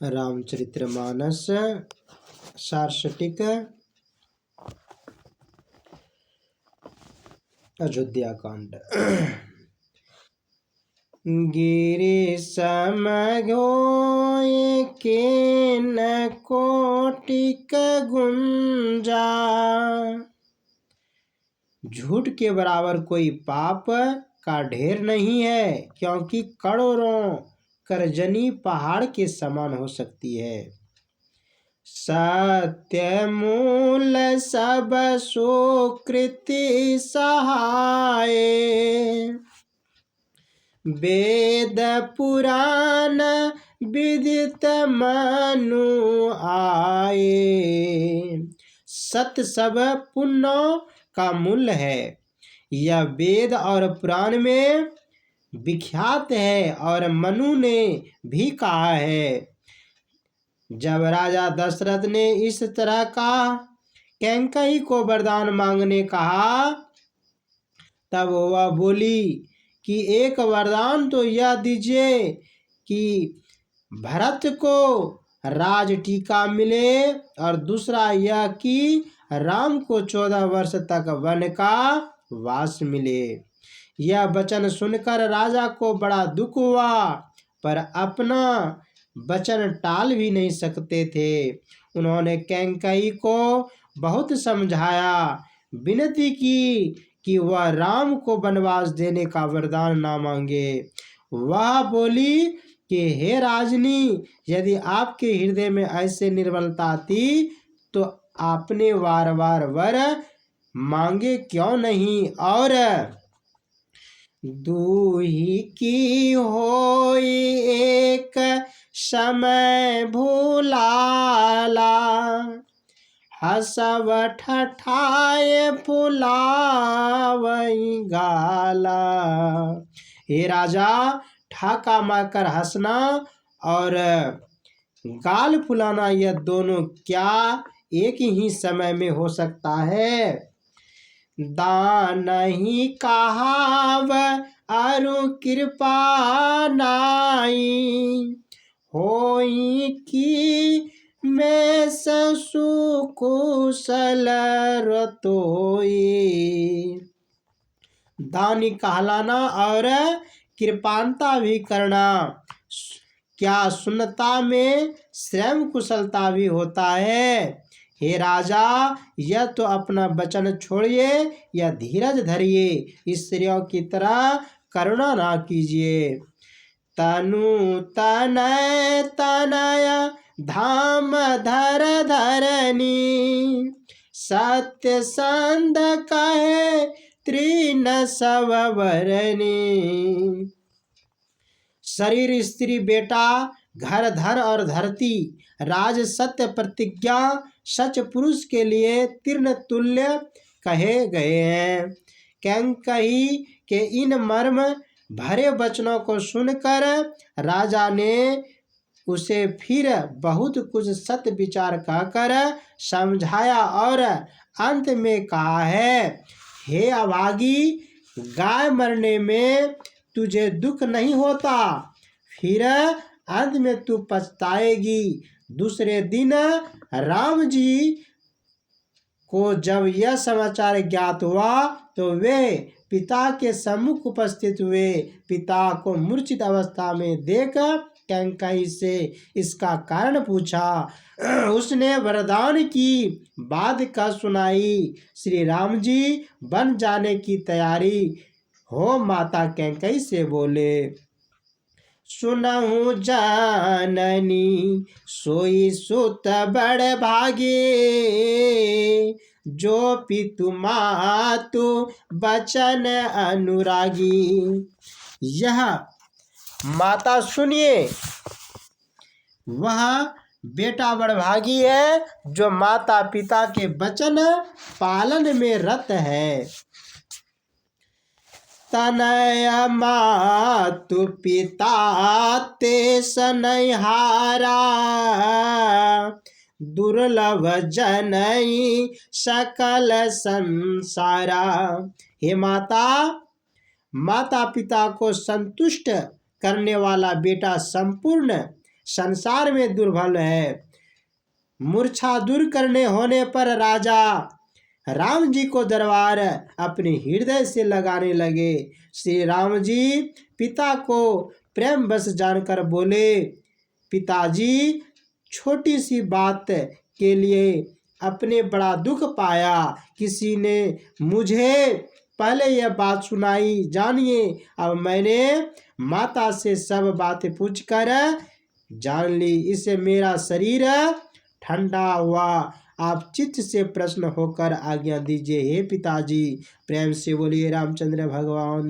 रामचरितमानस सारस्वतिक अयोध्या कांड। गिरि सम होय केन कोटिक गुंजा। झूठ के बराबर कोई पाप का ढेर नहीं है, क्योंकि करोड़ों करजनी पहाड़ के समान हो सकती है। सत्य मूल सब सुकृति सहाय। वेद पुराण विदित मनु आए। सत्य सब पुण्यों का मूल्य है। यह वेद और पुराण में विख्यात है और मनु ने भी कहा है। जब राजा दशरथ ने इस तरह का कैकेयी को वरदान मांगने कहा, तब वह बोली कि एक वरदान तो यह दीजिए कि भरत को राज टीका मिले, और दूसरा यह कि राम को 14 वर्ष तक वन का वास मिले। यह वचन सुनकर राजा को बड़ा दुख हुआ, पर अपना वचन टाल भी नहीं सकते थे। उन्होंने कैकेयी को बहुत समझाया, विनती की कि वह राम को वनवास देने का वरदान ना मांगे। वह बोली कि हे राजनी, यदि आपके हृदय में ऐसे निर्बलता थी तो आपने बार बार वर मांगे क्यों नहीं। और दूही की होई एक समय भूलाला, हसव ठठाए फुलावई गाला। हे राजा, ठाका मारकर हंसना और गाल फुलाना, यह दोनों क्या एक ही समय में हो सकता है। दान ही कहाव अरु कृपा नाई, होई की मैं ससु कुशल रतोई। दानी कहलाना और कृपाणता भी करना, क्या सुन्नता में स्वयं कुशलता भी होता है। हे राजा, यह तो अपना वचन छोड़िए या धीरज धरिए, स्त्रियों की तरह करुणा ना कीजिए। तनु तनय तनय धाम धर धरनी, सत्य संद कहे तृण सब वरनी। शरीर स्त्री बेटा, घर धर और धरती, राज सत्य प्रतिज्ञा सच पुरुष के लिए तीर्ण तुल्य कहे गए हैं। कैकेयी के इन मर्म भरे वचनों को सुनकर राजा ने उसे फिर बहुत कुछ सत्य विचार कहकर समझाया और अंत में कहा है, हे अभागी, गाय मरने में तुझे दुख नहीं होता, फिर अंत में तू पछताएगी। दूसरे दिन राम जी को जब यह समाचार ज्ञात हुआ तो वे पिता के सम्मुख उपस्थित हुए। पिता को मूर्छित अवस्था में देख कैकेयी से इसका कारण पूछा। उसने वरदान की बात का सुनाई। श्री राम जी बन जाने की तैयारी हो माता कैकेयी से बोले, सुनहु जननी सोई सुत बड़ भागे, जो पितु मातु बचन अनुरागी। यह माता सुनिए, वह बेटा बड़भागी है जो माता पिता के वचन पालन में रत है। तनय मातु पिता ते सनहारा, दुर्लभ जनई सकल संसारा। हे माता, माता पिता को संतुष्ट करने वाला बेटा संपूर्ण संसार में दुर्बल है। मूर्छा दूर करने होने पर राजा राम जी को दरबार अपने हृदय से लगाने लगे। श्री राम जी पिता को प्रेम बस जानकर बोले, पिताजी, छोटी सी बात के लिए अपने बड़ा दुख पाया। किसी ने मुझे पहले यह बात सुनाई, जानिए अब मैंने माता से सब बातें पूछकर जान ली। इससे मेरा शरीर ठंडा हुआ। आप चित्त से प्रसन्न होकर आज्ञा दीजिए। हे पिताजी, प्रेम से बोलिए रामचंद्र भगवान